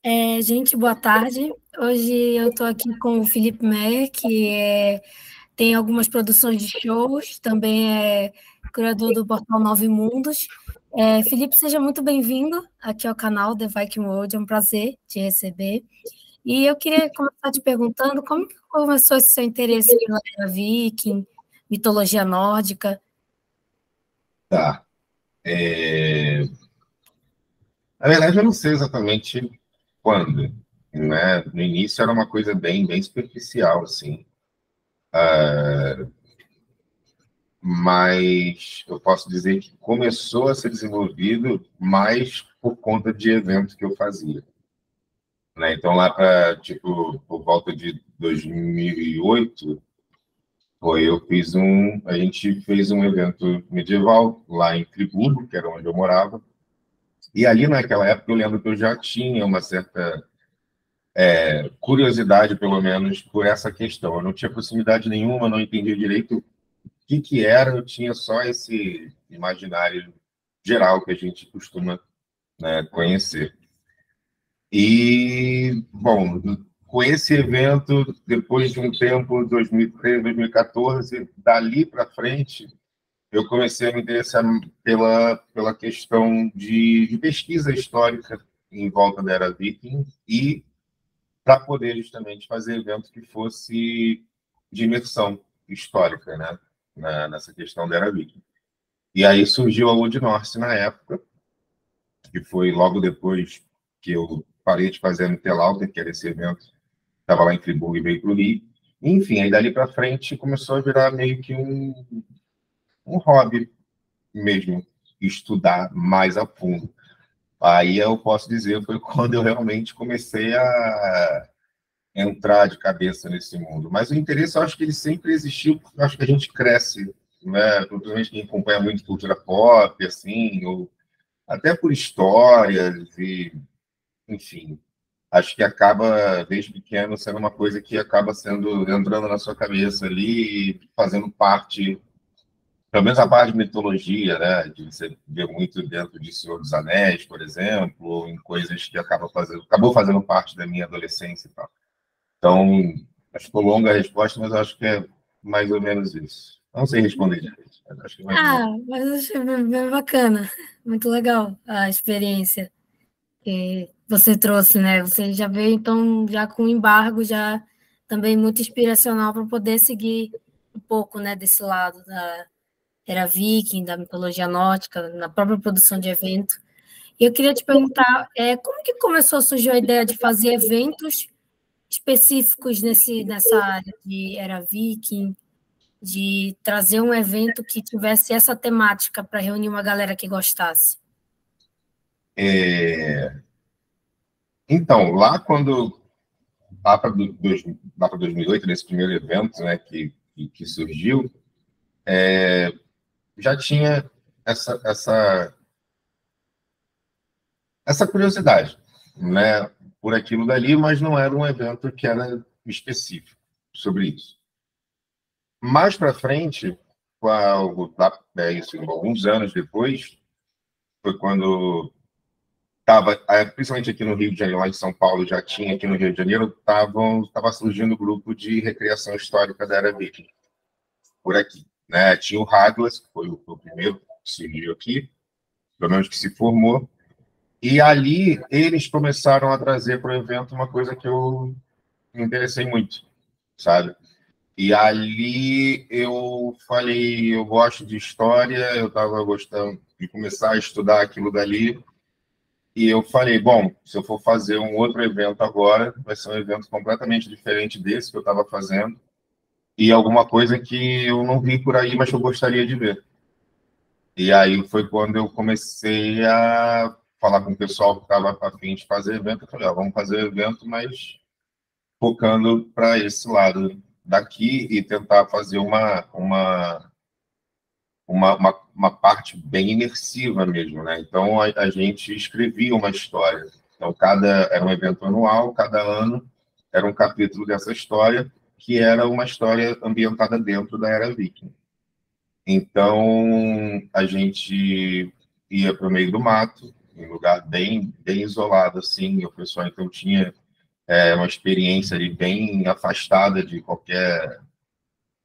Gente, boa tarde. Hoje eu estou aqui com o Felipe Meyer, tem algumas produções de shows, também é curador do portal Nove Mundos. Felipe, seja muito bem-vindo aqui ao canal The Viking World, é um prazer te receber. E eu queria começar te perguntando como que começou esse seu interesse pela era viking, mitologia nórdica? Tá. É, Na verdade, eu não sei exatamente quando, né? No início era uma coisa bem superficial, assim. Mas eu posso dizer que começou a ser desenvolvido mais por conta de eventos que eu fazia, né? Então, lá para, tipo, por volta de 2008, a gente fez um evento medieval lá em Friburgo, que era onde eu morava. E ali naquela época eu lembro que eu já tinha uma certa curiosidade, pelo menos, por essa questão. Eu não tinha proximidade nenhuma, não entendia direito o que era, eu tinha só esse imaginário geral que a gente costuma, né, conhecer. E, bom, com esse evento, depois de um tempo, 2013, 2014, dali para frente, eu comecei a me interessar pela questão de pesquisa histórica em volta da Era Viking e para poder justamente fazer evento que fosse de imersão histórica, né? Nessa questão da Era Viking. E aí surgiu a Old Norse na época, que foi logo depois que eu parei de fazer a Mittelalter, que era esse evento, estava lá em Friburgo e veio para o Rio. Enfim, aí dali para frente começou a virar meio que um hobby mesmo, estudar mais a fundo. Aí eu posso dizer, foi quando eu realmente comecei a entrar de cabeça nesse mundo. Mas o interesse, eu acho que ele sempre existiu, eu acho que a gente cresce, né? Principalmente quem acompanha muito cultura pop, assim, ou até por histórias e, enfim, acho que acaba, desde pequeno, sendo uma coisa que acaba sendo, entrando na sua cabeça ali, fazendo parte, pelo menos a parte de mitologia, né? De você ver muito dentro de Senhor dos Anéis, por exemplo, ou em coisas que acabou fazendo parte da minha adolescência e tal. Então, acho que ficou longa a resposta, mas acho que é mais ou menos isso. Não sei responder direito, mas acho que é mais ou menos. Mas eu achei bem bacana, muito legal a experiência que você trouxe, né? Você já veio, então, já com embargo, já também muito inspiracional para poder seguir um pouco, né, desse lado da era viking, da mitologia nórdica, na própria produção de evento. E eu queria te perguntar, como que começou a surgir a ideia de fazer eventos específicos nessa área de era viking, de trazer um evento que tivesse essa temática para reunir uma galera que gostasse? É, Então, lá para 2008, nesse primeiro evento, né, que surgiu, já tinha essa, essa, essa curiosidade, né, por aquilo dali, mas não era um evento que era específico sobre isso. Mais para frente, alguns anos depois, foi quando estava, principalmente aqui no Rio de Janeiro, lá em São Paulo, já tinha aqui no Rio de Janeiro, estava surgindo um grupo de recriação histórica da Era Viking, por aqui. Né? Tinha o Haglas, que foi o primeiro que surgiu aqui, pelo menos que se formou, e ali eles começaram a trazer para o evento uma coisa que eu me interessei muito, sabe? E ali eu falei, eu gosto de história, eu estava gostando de começar a estudar aquilo dali, e eu falei, bom, se eu for fazer um outro evento agora, vai ser um evento completamente diferente desse que eu estava fazendo, e alguma coisa que eu não vi por aí, mas que eu gostaria de ver. E aí foi quando eu comecei a falar com o pessoal que estava a fim de fazer evento. Eu falei, vamos fazer evento, mas focando para esse lado daqui e tentar fazer uma parte bem imersiva mesmo, né? Então a gente escrevia uma história. Então era um evento anual, cada ano era um capítulo dessa história que era uma história ambientada dentro da Era Viking. Então a gente ia para o meio do mato, em lugar bem isolado, assim, o pessoal então tinha uma experiência ali bem afastada de qualquer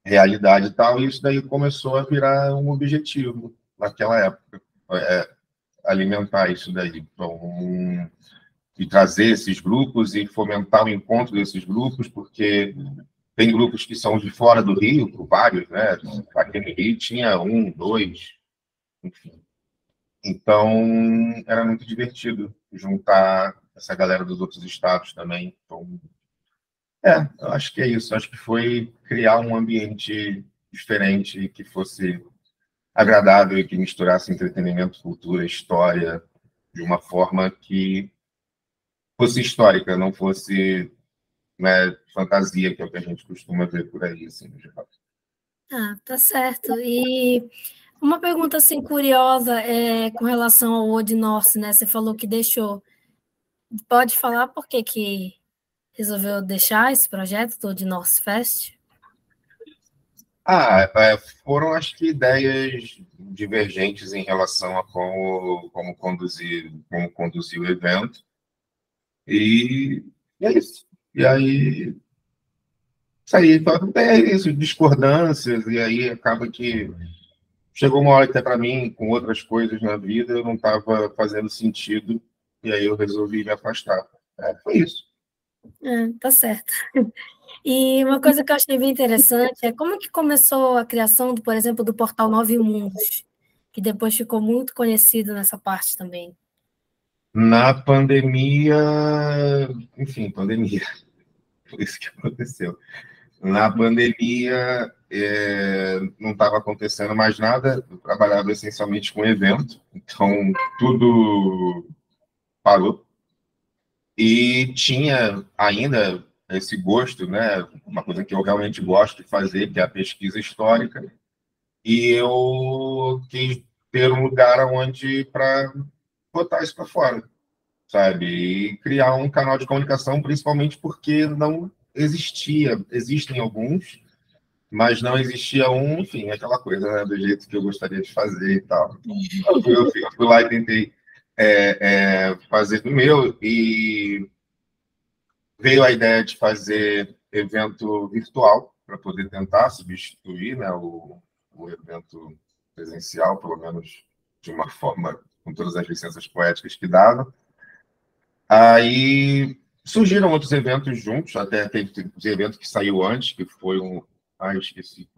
realidade e tal, e isso daí começou a virar um objetivo naquela época, alimentar isso daí, então, e trazer esses grupos e fomentar o encontro desses grupos, porque tem grupos que são de fora do Rio, vários, né? Aqui no Rio tinha um, dois, enfim. Então, era muito divertido juntar essa galera dos outros estados também. Então, eu acho que é isso. Acho que foi criar um ambiente diferente, que fosse agradável e que misturasse entretenimento, cultura, história, de uma forma que fosse histórica, não fosse, né, fantasia, que é o que a gente costuma ver por aí, assim, no geral. Ah, tá certo. E uma pergunta assim curiosa com relação ao Old North, né? Você falou que deixou. Pode falar por que resolveu deixar esse projeto do Old North Fest? Foram, acho que, ideias divergentes em relação a como conduzir o evento. E é isso. E aí, isso aí, é isso, discordâncias, e aí acaba que chegou uma hora que até para mim, com outras coisas na vida, eu não estava fazendo sentido, e aí eu resolvi me afastar. Foi isso. Tá certo. E uma coisa que eu achei bem interessante é como que começou a criação, por exemplo, do portal Nove Mundos, que depois ficou muito conhecido nessa parte também. Na pandemia, enfim, pandemia, foi isso que aconteceu. Na pandemia, não estava acontecendo mais nada, eu trabalhava essencialmente com evento, então tudo parou. E tinha ainda esse gosto, né, uma coisa que eu realmente gosto de fazer, que é a pesquisa histórica, e eu quis ter um lugar onde para botar isso para fora, sabe? E criar um canal de comunicação, principalmente porque não existem alguns, mas não existia um, enfim, aquela coisa, né, do jeito que eu gostaria de fazer e tal. Eu fui lá e tentei fazer do meu, e veio a ideia de fazer evento virtual, para poder tentar substituir, né, o evento presencial, pelo menos de uma forma, com todas as licenças poéticas que dava. Aí surgiram outros eventos juntos, até teve um evento que saiu antes, que foi um. Eu esqueci.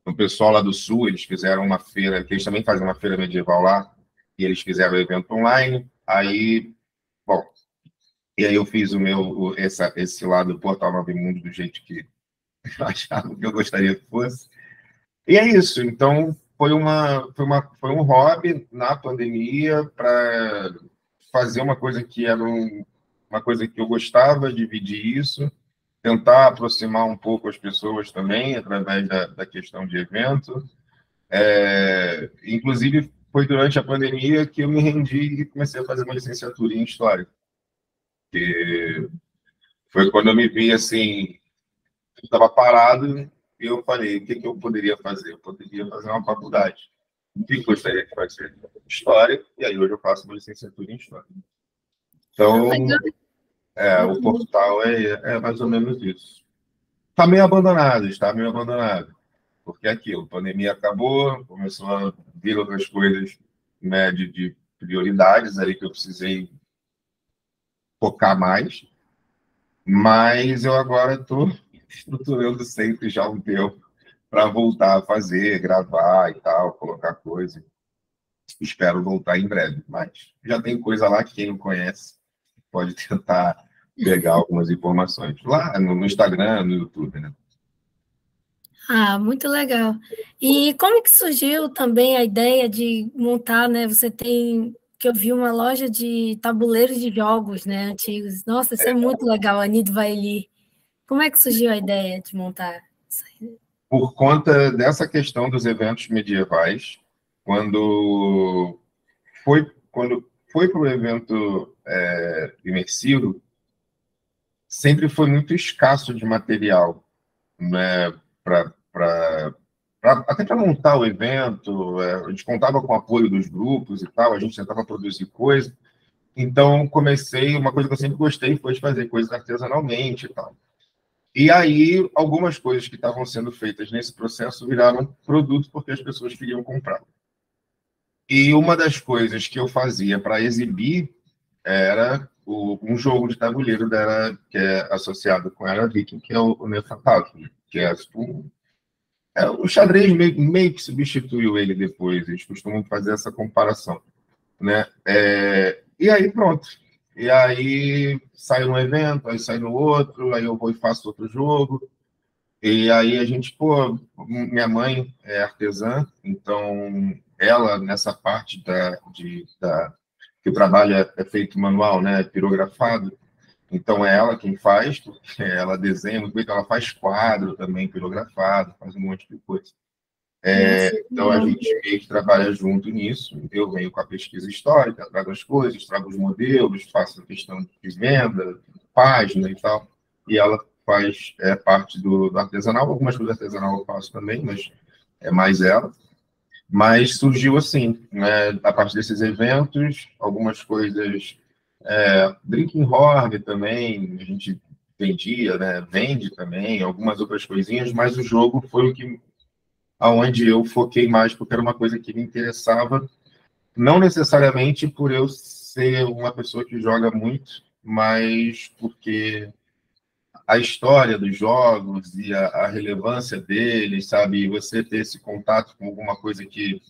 O pessoal lá do Sul, eles fizeram uma feira, que eles também fazem uma feira medieval lá, e eles fizeram o evento online. Aí, bom, e aí eu fiz esse lado do Portal Novo Mundo do jeito que eu achava que eu gostaria que fosse. E é isso. Então, foi um hobby na pandemia para fazer uma coisa que era uma coisa que eu gostava, dividir isso, tentar aproximar um pouco as pessoas também, através da questão de evento. Inclusive, foi durante a pandemia que eu me rendi e comecei a fazer uma licenciatura em História. Que foi quando eu me vi assim, estava parado, e eu falei, o que eu poderia fazer? Eu poderia fazer uma faculdade. O que eu gostaria de fazer? História, e aí hoje eu faço uma licenciatura em História. Então, o portal é mais ou menos isso. Está meio abandonado, porque aquilo, a pandemia acabou, começou a vir outras coisas, né, de prioridades ali que eu precisei focar mais, mas eu agora estou estruturando sempre já um tempo para voltar a fazer, gravar e tal, colocar coisa. Espero voltar em breve, mas já tem coisa lá que quem não conhece pode tentar pegar algumas informações. Lá no Instagram, no YouTube, né? Ah, muito legal. E como que surgiu também a ideia de montar, né? Você tem, que eu vi uma loja de tabuleiros de jogos, né, antigos. Nossa, isso é muito legal, a Nid Vaili. Como é que surgiu a ideia de montar isso aí? Por conta dessa questão dos eventos medievais, quando foi para o evento imersivo, sempre foi muito escasso de material, né, para até para montar o evento, a gente contava com o apoio dos grupos e tal, a gente tentava produzir coisa. Então, comecei, uma coisa que eu sempre gostei foi de fazer coisas artesanalmente e tal. E aí, algumas coisas que estavam sendo feitas nesse processo viraram produto porque as pessoas queriam comprar. E uma das coisas que eu fazia para exibir era um jogo de tabuleiro dela, que é associado com Era Viking, que é o Nefantasma, que é tipo, o xadrez meio que substituiu ele depois, eles costumam fazer essa comparação, né? E aí, pronto. E aí, sai um evento, aí sai no outro, aí eu vou e faço outro jogo. E aí a gente, pô, minha mãe é artesã, então ela, nessa parte que o trabalho é feito manual, né, pirografado, então é ela quem faz, porque ela desenha muito bem, então ela faz quadro também pirografado, faz um monte de coisa. Nossa, Então a gente meio que trabalha junto nisso. Eu venho com a pesquisa histórica, trago as coisas, trago os modelos, faço a questão de venda, página e tal. E ela faz parte do artesanal. Algumas coisas artesanal eu faço também, mas é mais ela. Mas surgiu assim, né, a partir desses eventos, algumas coisas. Drinking Horn também, a gente vendia, né, vende também, algumas outras coisinhas, mas o jogo foi o que aonde eu foquei mais, porque era uma coisa que me interessava, não necessariamente por eu ser uma pessoa que joga muito, mas porque a história dos jogos e a relevância deles, sabe? Você ter esse contato com alguma coisa que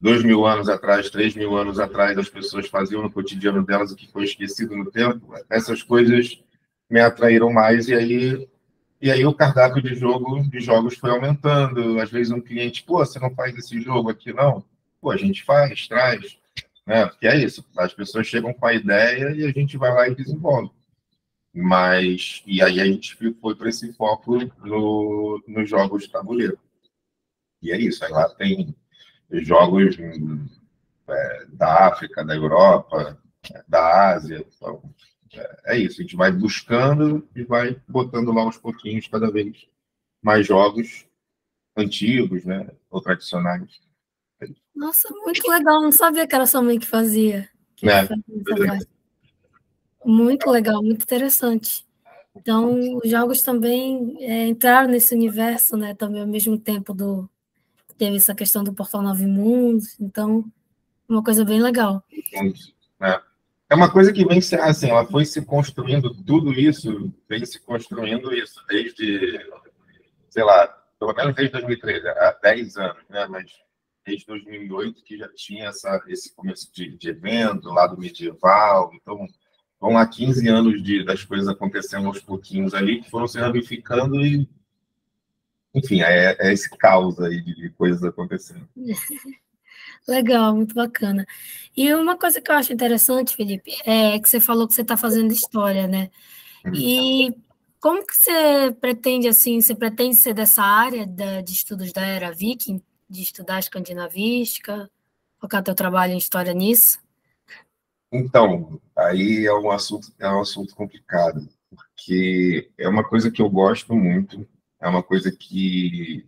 2.000 anos atrás, 3.000 anos atrás, as pessoas faziam no cotidiano delas o que foi esquecido no tempo, essas coisas me atraíram mais, e aí o cardápio de jogos foi aumentando. Às vezes um cliente, pô, você não faz esse jogo aqui, não? Pô, a gente faz, traz. Né? Porque é isso, as pessoas chegam com a ideia e a gente vai lá e desenvolve. E aí a gente foi para esse foco nos jogos de tabuleiro. E é isso, aí lá tem jogos da África, da Europa, da Ásia. Então, é isso, a gente vai buscando e vai botando lá aos pouquinhos cada vez mais jogos antigos, né, ou tradicionais. nossa, muito legal. Não sabia que era sua mãe que fazia. Que Né? fazia essa parte. Muito legal, muito interessante. Então, os jogos também entraram nesse universo, né? Também ao mesmo tempo teve essa questão do Portal Nove Mundos. Então, uma coisa bem legal. Né? É uma coisa que vem se assim, ela foi se construindo, tudo isso vem se construindo isso desde, sei lá, pelo menos desde 2013, há 10 anos, né? Mas desde 2008 que já tinha esse começo de evento, lado medieval, então vão lá 15 anos das coisas acontecendo aos pouquinhos ali, que foram se ramificando e, enfim, é esse caos aí de coisas acontecendo. Legal, muito bacana. E uma coisa que eu acho interessante, Felipe, é que você falou que você está fazendo história, né? E como que você pretende, assim, você pretende ser dessa área de estudos da Era Viking, de estudar escandinavística, focar teu trabalho em história nisso? Então, aí é um assunto complicado, porque é uma coisa que eu gosto muito, é uma coisa que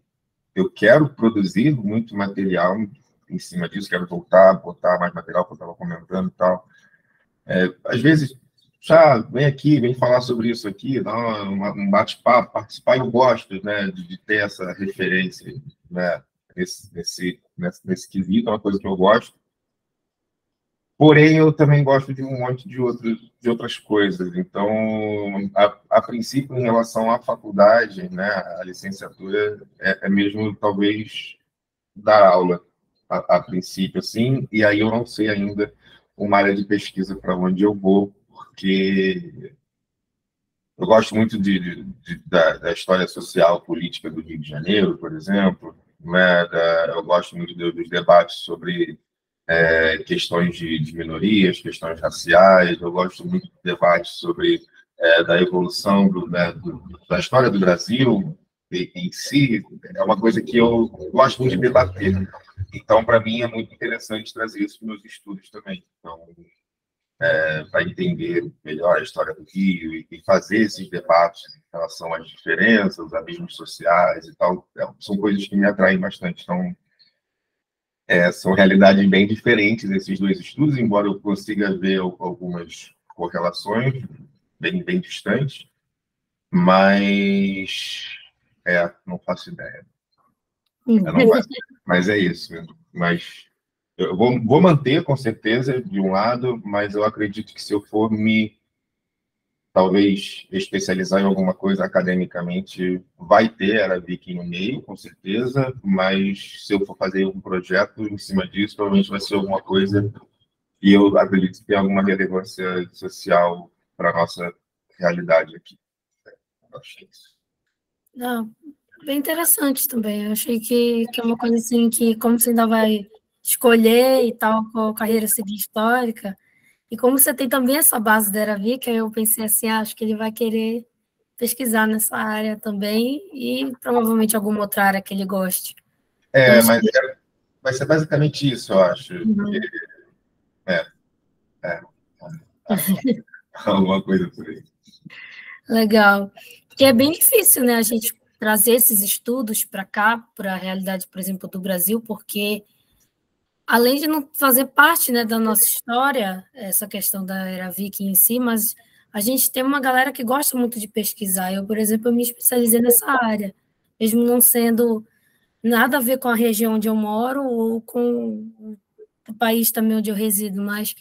eu quero produzir muito material em cima disso, quero voltar, botar mais material que eu estava comentando e tal. Às vezes, já vem aqui, vem falar sobre isso aqui, dá um bate-papo, participar, eu gosto, né, de ter essa referência, né, nesse quesito, é uma coisa que eu gosto. Porém, eu também gosto de um monte de outras coisas. Então, a princípio, em relação à faculdade, né, a licenciatura é mesmo, talvez, dar aula, a princípio, assim, e aí eu não sei ainda uma área de pesquisa para onde eu vou, porque eu gosto muito da história social, política do Rio de Janeiro, por exemplo, né, eu gosto muito dos debates sobre questões de minorias, questões raciais. Eu gosto muito de debates sobre da evolução da história do Brasil em si. É uma coisa que eu gosto muito de debater. Então, para mim, é muito interessante trazer isso para os meus estudos também. Então, para entender melhor a história do Rio e fazer esses debates em relação às diferenças, os abismos sociais e tal, são coisas que me atraem bastante. Então, são realidades bem diferentes esses dois estudos, embora eu consiga ver algumas correlações bem distantes, mas não faço ideia. Mas é isso. Mas eu vou manter, com certeza, de um lado, mas eu acredito que se eu for talvez especializar em alguma coisa academicamente, vai ter Era Viking no meio, com certeza, mas se eu for fazer um projeto em cima disso, provavelmente vai ser alguma coisa e eu acredito que tem alguma relevância social para a nossa realidade aqui. Eu achei isso. Não, bem interessante também. Eu achei que é uma coisa assim que, como você ainda vai escolher e tal, qual carreira seguir histórica, e como você tem também essa base da Era Viking, eu pensei assim, acho que ele vai querer pesquisar nessa área também e provavelmente alguma outra área que ele goste. Mas vai ser basicamente isso, eu acho. Uhum. Alguma coisa por aí. Legal. Que é bem difícil, né, a gente trazer esses estudos para cá, para a realidade, por exemplo, do Brasil, porque além de não fazer parte, né, da nossa história, essa questão da Era Viking em si, mas a gente tem uma galera que gosta muito de pesquisar. Eu, por exemplo, me especializei nessa área, mesmo não sendo nada a ver com a região onde eu moro ou com o país também onde eu resido, mas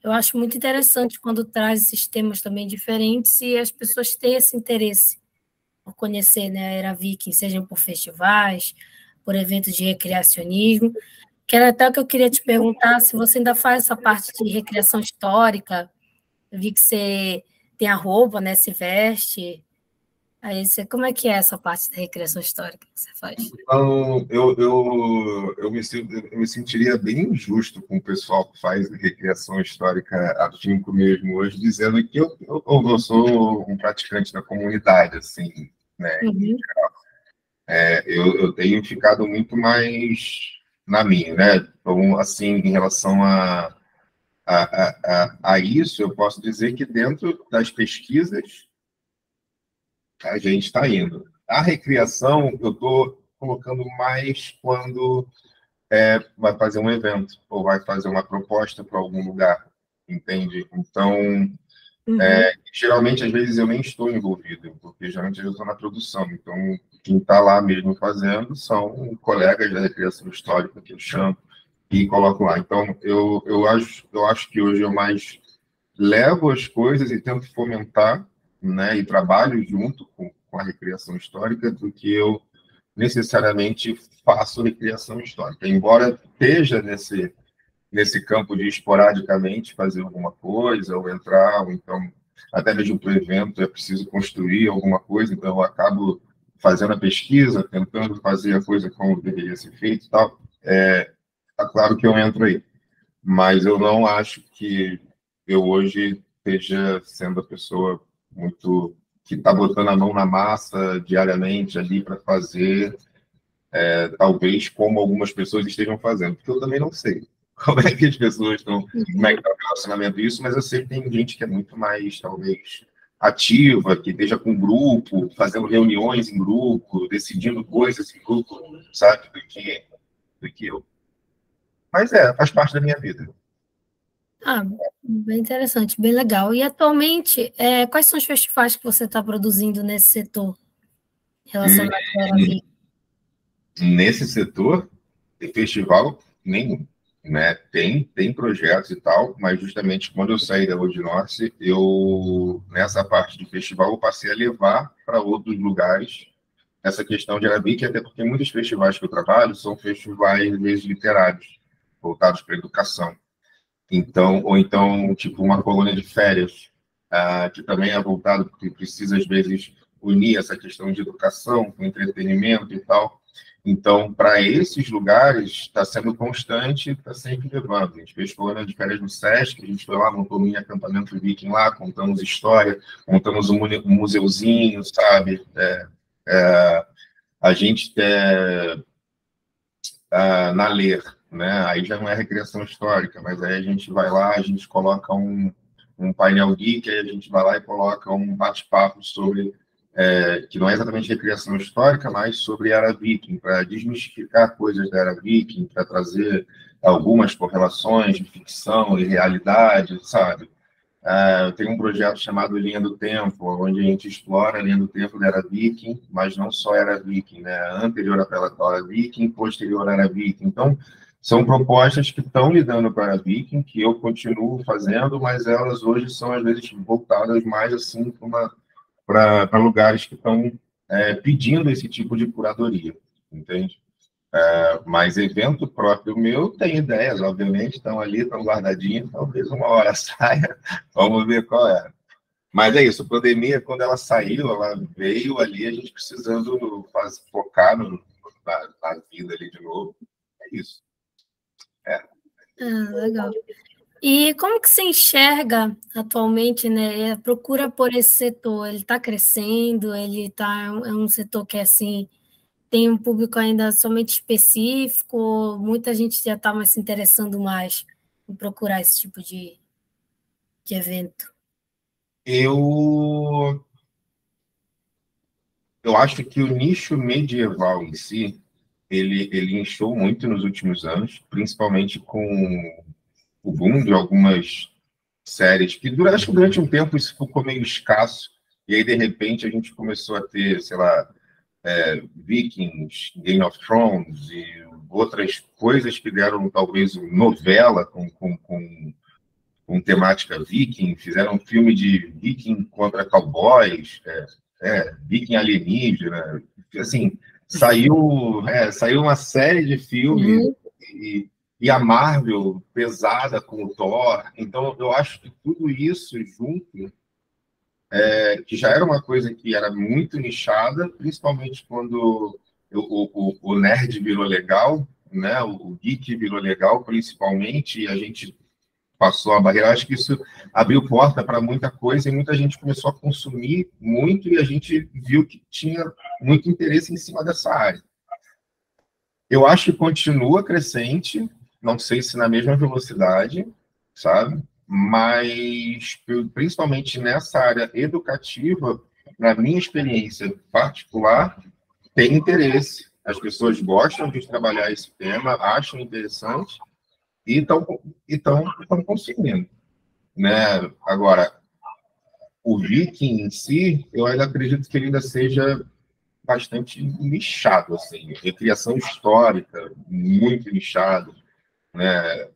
eu acho muito interessante quando traz esses temas também diferentes e as pessoas têm esse interesse por conhecer, né, a Era Viking, sejam por festivais, por eventos de recreacionismo. Que era até o que eu queria te perguntar, se você ainda faz essa parte de recriação histórica. Eu vi que você tem a roupa, né, se veste. Aí você, como é que é essa parte da recriação histórica que você faz? Então, eu me sentiria bem injusto com o pessoal que faz recriação histórica afinco mesmo hoje, dizendo que eu sou um praticante da comunidade, assim, né? Uhum. Eu tenho ficado muito mais na minha, né? Então, assim, em relação a isso, eu posso dizer que dentro das pesquisas a gente está indo. A recriação, eu estou colocando mais quando vai fazer um evento ou vai fazer uma proposta para algum lugar, entende? Então, geralmente, às vezes, eu nem estou envolvido, porque geralmente eu estou na produção. Então, quem está lá mesmo fazendo são colegas da recriação histórica que eu chamo e coloco lá. Então, eu acho que hoje eu mais levo as coisas e tento fomentar, né, e trabalho junto com a recriação histórica do que eu necessariamente faço recriação histórica. Embora esteja nesse campo de esporadicamente fazer alguma coisa, ou entrar, ou então, até mesmo para o evento, é preciso construir alguma coisa, então eu acabo fazendo a pesquisa, tentando fazer a coisa como deveria ser feito e tal. Tá claro que eu entro aí, mas eu não acho que eu hoje esteja sendo a pessoa muito que está botando a mão na massa diariamente ali para fazer, talvez como algumas pessoas estejam fazendo, porque eu também não sei como é que as pessoas estão, como é que está o relacionamento disso, mas eu sei que tem gente que é muito mais, talvez, ativa, que esteja com grupo, fazendo reuniões em grupo, decidindo coisas em grupo, sabe, do que eu. Mas faz parte da minha vida. Ah, bem interessante, bem legal. E atualmente, quais são os festivais que você está produzindo nesse setor relacionado à Era Viking? Nesse setor, de festival, nenhum. Né? Tem projetos e tal, mas justamente quando eu saí da Road Norte, nessa parte de festival, eu passei a levar para outros lugares essa questão de Arabic, até porque muitos festivais que eu trabalho são festivais, às vezes, literários, voltados para a educação. Então, ou então, tipo, uma colônia de férias, que também é voltado, porque precisa, às vezes, unir essa questão de educação com entretenimento e tal. Então, para esses lugares, está sendo constante, está sempre levando. A gente fez colônia de férias no Sesc, a gente foi lá, montou um mini acampamento viking lá, contamos história, montamos um museuzinho, sabe? A gente na Ler, né? Aí já não é recreação histórica, mas aí a gente vai lá, a gente coloca um painel geek, aí a gente vai lá e coloca um bate-papo sobre, que não é exatamente recreação histórica, mas sobre a Era Viking, para desmistificar coisas da Era Viking, para trazer algumas correlações de ficção e realidade, sabe? Eu tenho um projeto chamado Linha do Tempo, onde a gente explora a linha do tempo da Era Viking, mas não só a Era Viking, né? Anterior à Era Viking, posterior à Era Viking. Então, são propostas que estão lidando com a Era Viking, que eu continuo fazendo, mas elas hoje são, às vezes, voltadas mais assim para lugares que estão pedindo esse tipo de curadoria, entende? Mas evento próprio meu, tem ideias, obviamente, estão ali, estão guardadinhas, talvez uma hora saia, vamos ver qual é. Mas é isso, a pandemia, quando ela saiu, ela veio ali, a gente precisando focar na vida ali de novo. É isso. Legal. E como que você enxerga atualmente, né, a procura por esse setor? Ele está crescendo? É um setor que assim tem um público ainda somente específico? Muita gente já está mais se interessando mais em procurar esse tipo de evento. Eu acho que o nicho medieval em si, ele inchou muito nos últimos anos, principalmente com o boom de algumas séries que acho que durante um tempo isso ficou meio escasso, e aí de repente a gente começou a ter, sei lá, Vikings, Game of Thrones e outras coisas que deram talvez novela com temática viking, fizeram um filme de viking contra cowboys, viking alienígena, assim, saiu uma série de filmes e a Marvel pesada com o Thor. Então, eu acho que tudo isso junto, que já era uma coisa que era muito nichada, principalmente quando o nerd virou legal, né? O geek virou legal, principalmente, e a gente passou a barreira. Acho que isso abriu porta para muita coisa e muita gente começou a consumir muito e a gente viu que tinha muito interesse em cima dessa área. Eu acho que continua crescente, não sei se na mesma velocidade, sabe? Mas, principalmente nessa área educativa, na minha experiência particular, tem interesse. As pessoas gostam de trabalhar esse tema, acham interessante e estão consumindo, né? Agora, o Viking em si, eu ainda acredito que ele ainda seja bastante nichado, assim, recriação histórica, muito nichado, né?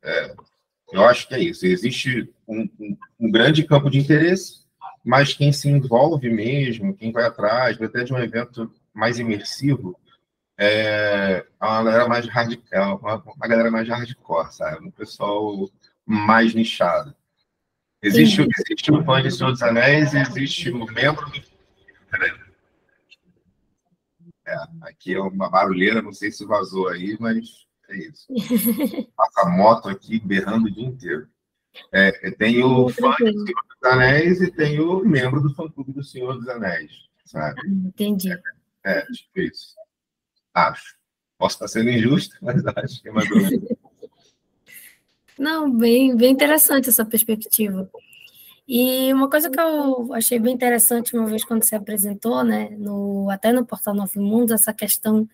Eu acho que é isso. Existe um grande campo de interesse, mas quem se envolve mesmo, quem vai atrás, até de um evento mais imersivo, uma galera mais radical, uma galera mais hardcore, sabe? Um pessoal mais nichado. Existe o fã de Senhor dos Anéis e existe o membro do... Aqui é uma barulheira, não sei se vazou aí, mas é isso. Passa a moto aqui berrando o dia inteiro. Tem o fã do Senhor dos Anéis e tem o membro do fã-clube do Senhor dos Anéis, sabe? Entendi. Tipo isso. Acho. Posso estar sendo injusto, mas acho que é mais ou menos. Não, bem interessante essa perspectiva. E uma coisa que eu achei bem interessante uma vez quando você apresentou, né, até no Portal Novo Mundo, essa questão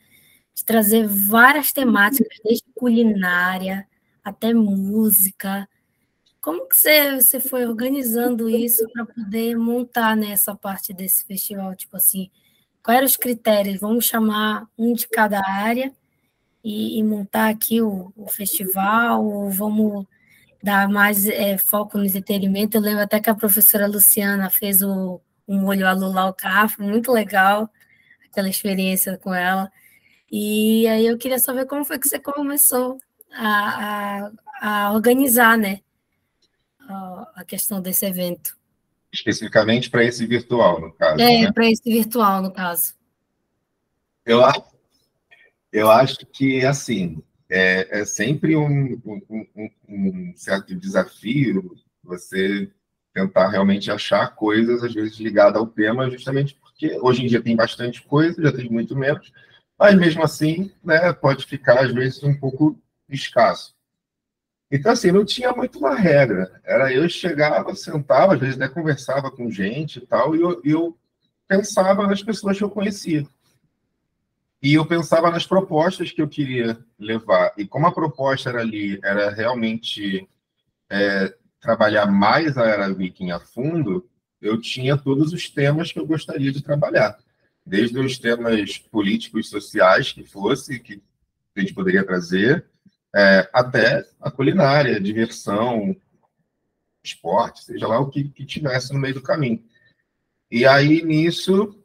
de trazer várias temáticas, desde culinária até música. Como que você foi organizando isso para poder montar, né, essa parte desse festival? Tipo assim, quais eram os critérios? Vamos chamar um de cada área e montar aqui o festival, ou vamos dar mais foco no entretenimento? Eu lembro até que a professora Luciana fez o molho Alulau Café, muito legal, aquela experiência com ela. E aí eu queria saber como foi que você começou a organizar, né, a questão desse evento. Especificamente para esse virtual, no caso. Né? Para esse virtual, no caso. Eu acho que, assim, é sempre um certo desafio você tentar realmente achar coisas, às vezes, ligadas ao tema, justamente porque hoje em dia tem bastante coisa, já tem muito menos, mas mesmo assim, né, pode ficar, às vezes, um pouco escasso. Então, assim, não tinha muito uma regra. Era eu chegava, sentava, às vezes até conversava com gente e tal, e eu pensava nas pessoas que eu conhecia. E eu pensava nas propostas que eu queria levar. E como a proposta era ali, era realmente trabalhar mais a Era Viking a fundo, eu tinha todos os temas que eu gostaria de trabalhar. Desde os temas políticos, sociais, que a gente poderia trazer, até a culinária, diversão, esporte, seja lá o que tivesse no meio do caminho. E aí, nisso,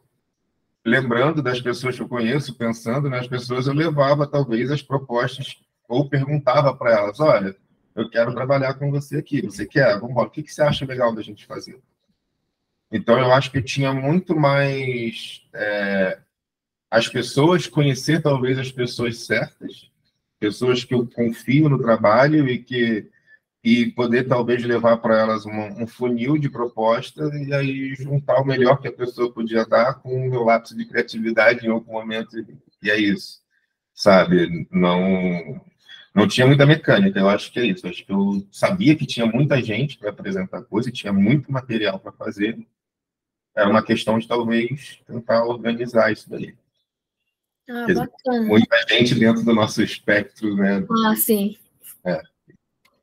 lembrando das pessoas que eu conheço, pensando nas pessoas, eu levava talvez as propostas ou perguntava para elas: olha, eu quero trabalhar com você aqui, você quer? Vamos embora, o que você acha legal da gente fazer? Então, eu acho que tinha muito mais as pessoas, conhecer talvez as pessoas certas, pessoas que eu confio no trabalho e poder talvez levar para elas um funil de propostas e aí juntar o melhor que a pessoa podia dar com o meu lápis de criatividade em algum momento, e é isso, sabe? Não tinha muita mecânica, eu acho que é isso. Eu acho que eu sabia que tinha muita gente para apresentar coisa, tinha muito material para fazer, era uma questão de talvez tentar organizar isso daí. Ah, Quer dizer, bacana. muita gente dentro do nosso espectro, né? Ah, sim. É.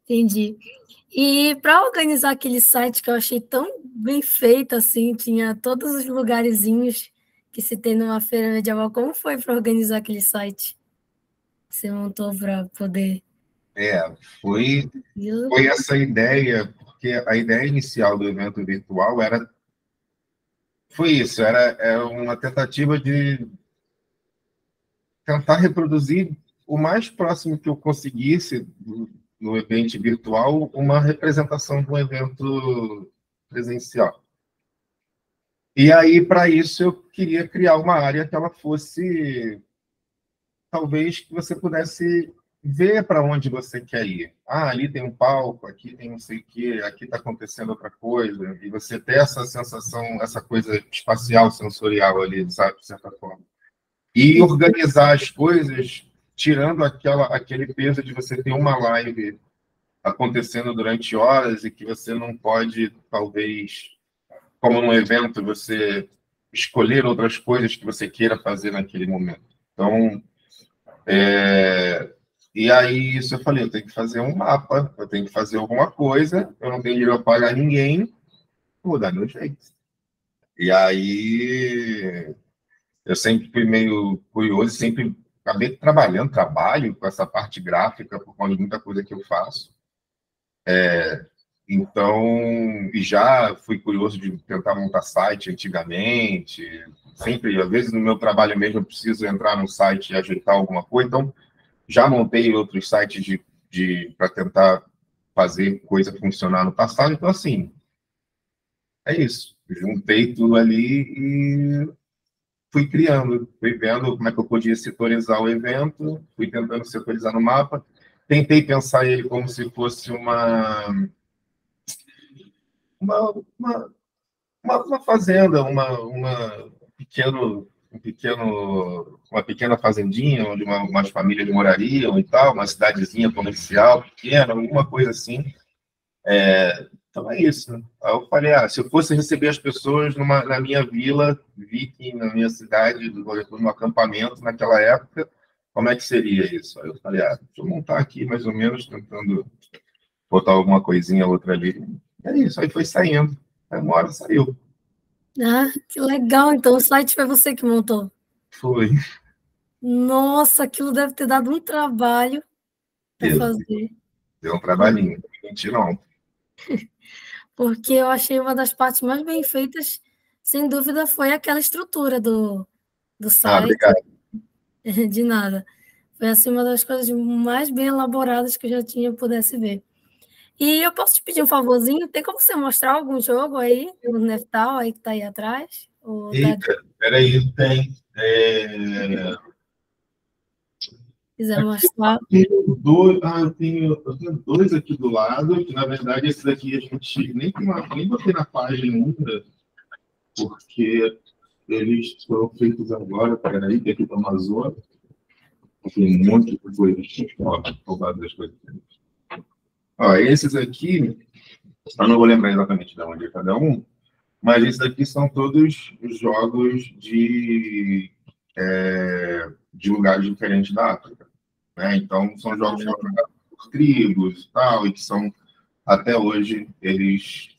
Entendi. E para organizar aquele site que eu achei tão bem feito, assim, tinha todos os lugarzinhos que se tem numa feira medieval, como foi para organizar aquele site que você montou para poder... Foi, foi essa ideia, porque a ideia inicial do evento virtual foi isso, era uma tentativa de tentar reproduzir o mais próximo que eu conseguisse no evento virtual uma representação de um evento presencial. E aí, para isso, eu queria criar uma área que ela fosse, talvez, que você pudesse ver para onde você quer ir. Ah, ali tem um palco, aqui tem não sei o quê, aqui está acontecendo outra coisa, e você ter essa sensação, essa coisa espacial, sensorial ali, sabe, de certa forma. E organizar as coisas, tirando aquele peso de você ter uma live acontecendo durante horas e que você não pode, talvez, como num evento, você escolher outras coisas que você queira fazer naquele momento. Então, e aí isso eu falei, eu tenho que fazer um mapa, eu tenho que fazer alguma coisa, eu não tenho dinheiro para pagar ninguém, vou dar meu jeito. E aí eu sempre fui meio curioso, sempre acabei trabalho com essa parte gráfica por conta de muita coisa que eu faço. Então, e já fui curioso de tentar montar site antigamente, sempre, às vezes no meu trabalho mesmo eu preciso entrar no site e ajeitar alguma coisa, então já montei outros sites para tentar fazer coisa funcionar no passado, então assim, é isso. Juntei tudo ali e fui criando, fui vendo como é que eu podia setorizar o evento, fui tentando setorizar no mapa, tentei pensar ele como se fosse uma, uma, uma fazenda, uma pequena fazendinha onde umas famílias morariam e tal, uma cidadezinha comercial pequena, alguma coisa assim. Então é isso. Né? Aí eu falei, se eu fosse receber as pessoas na minha vila, viking, na minha cidade, no acampamento naquela época, como é que seria isso? Aí eu falei, deixa eu montar aqui mais ou menos, tentando botar alguma coisinha, outra ali. É isso, aí foi saindo. Aí uma hora saiu. Ah, que legal. Então o site foi você que montou? Foi. Nossa, aquilo deve ter dado um trabalho para fazer. Deu um trabalhinho, não menti, não. Porque eu achei uma das partes mais bem feitas, sem dúvida, foi aquela estrutura do site. Obrigado. De nada. Foi assim uma das coisas mais bem elaboradas que eu já tinha pudesse ver. E eu posso te pedir um favorzinho? Tem como você mostrar algum jogo aí, no Neftal, aí que está aí atrás? Eita, peraí, tem. Quiser mostrar. Eu tenho dois aqui do lado, que na verdade esses aqui a gente nem botei na página ainda, porque eles foram feitos agora, peraí, que aqui para a Amazônia. Tem um monte de coisa. Ó, roubado das coisas. Ó, esses aqui, eu não vou lembrar exatamente de onde é cada um, mas esses aqui são todos jogos de lugares diferentes da África, né? Então, são jogos jogados por tribos e tal, e que são, até hoje, eles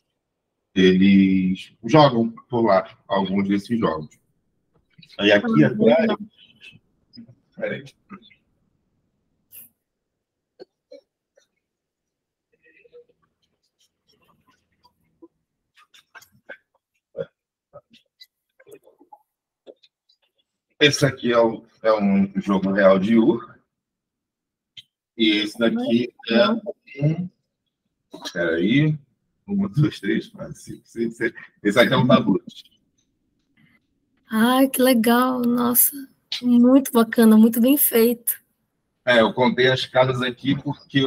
jogam por lá, alguns desses jogos. Aí aqui atrás... Peraí. Esse aqui é um jogo real de Ur. E esse daqui é um... Espera aí. 1, 2, 3, 4, 5, 6, 7. Esse aqui é um tabu. Ai, que legal. Nossa, muito bacana, muito bem feito. Eu contei as casas aqui porque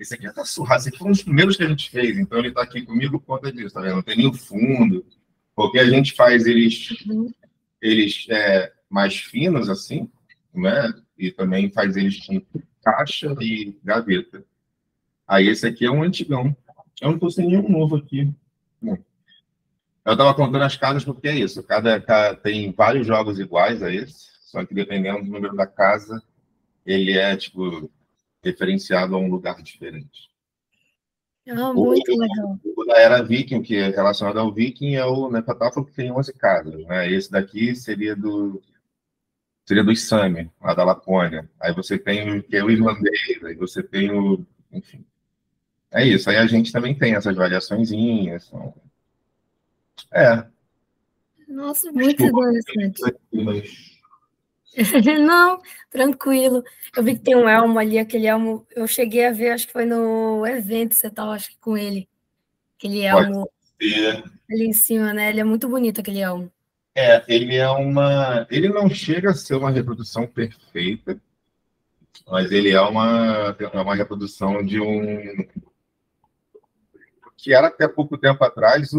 esse aqui tá surrado. Esse aqui foi um dos primeiros que a gente fez. Então ele está aqui comigo por conta disso, tá vendo? Não tem nem o fundo. Porque a gente faz eles mais finos, assim, né? E também faz eles com caixa e gaveta. Aí esse aqui é um antigão. Eu não tô sem nenhum novo aqui. Bom, eu estava contando as casas porque é isso. Tem vários jogos iguais a esse, só que dependendo do número da casa, ele é, tipo, referenciado a um lugar diferente. Muito legal. O da Era Viking, que é relacionado ao Viking, é o Nefertafo, que tem 11 casas, né? Esse daqui seria dos Sami, lá da Lapônia. Aí você tem o que é o irlandês, aí você tem o... Enfim. É isso. Aí a gente também tem essas variaçõezinhas. Nossa, muito interessante. Mas... Não, tranquilo. Eu vi que tem um elmo ali, aquele elmo. Eu cheguei a ver, acho que foi no evento, você estava, acho que com ele. Aquele elmo ali em cima, né? Ele é muito bonito, aquele elmo. Ele não chega a ser uma reprodução perfeita, mas ele é uma reprodução de um... que era até pouco tempo atrás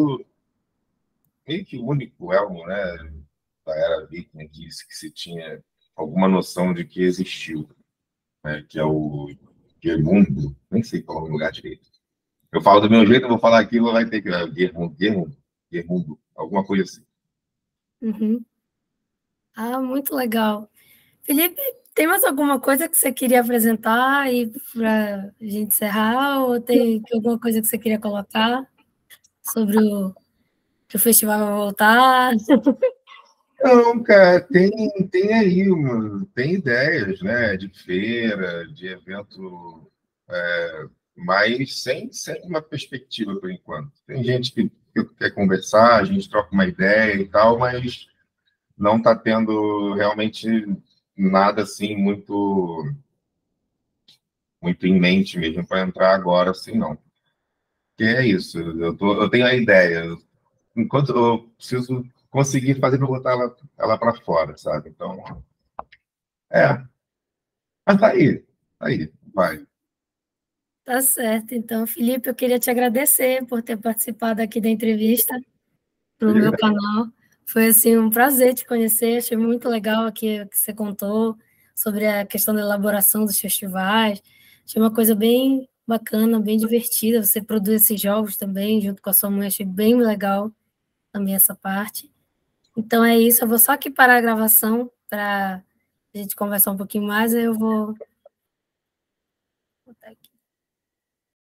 meio que o único elmo, né, da Era Viking, que se tinha alguma noção de que existiu, né, que é o Geirmundo, nem sei qual é o lugar direito. Eu falo do meu jeito, eu vou falar aquilo, vai ter que... Geirmundo, alguma coisa assim. Uhum. Muito legal. Felipe, tem mais alguma coisa que você queria apresentar aí para a gente encerrar? Ou tem alguma coisa que você queria colocar sobre que o festival vai voltar? Não, cara, tem aí, tem ideias, né, de feira, de evento, mas sem uma perspectiva por enquanto. Tem gente que quer conversar, a gente troca uma ideia e tal, mas não está tendo realmente nada assim muito em mente mesmo para entrar agora, assim, não. Que é isso, eu tenho a ideia, enquanto eu preciso conseguir fazer para botar ela para fora, sabe? Então, mas tá aí, vai. Tá certo. Então, Felipe, eu queria te agradecer por ter participado aqui da entrevista para o meu canal. Foi assim um prazer te conhecer. Achei muito legal aqui o que você contou sobre a questão da elaboração dos festivais. Achei uma coisa bem bacana, bem divertida. Você produz esses jogos também junto com a sua mãe. Achei bem legal também essa parte. Então é isso. Eu vou só aqui parar a gravação para a gente conversar um pouquinho mais. Aí eu vou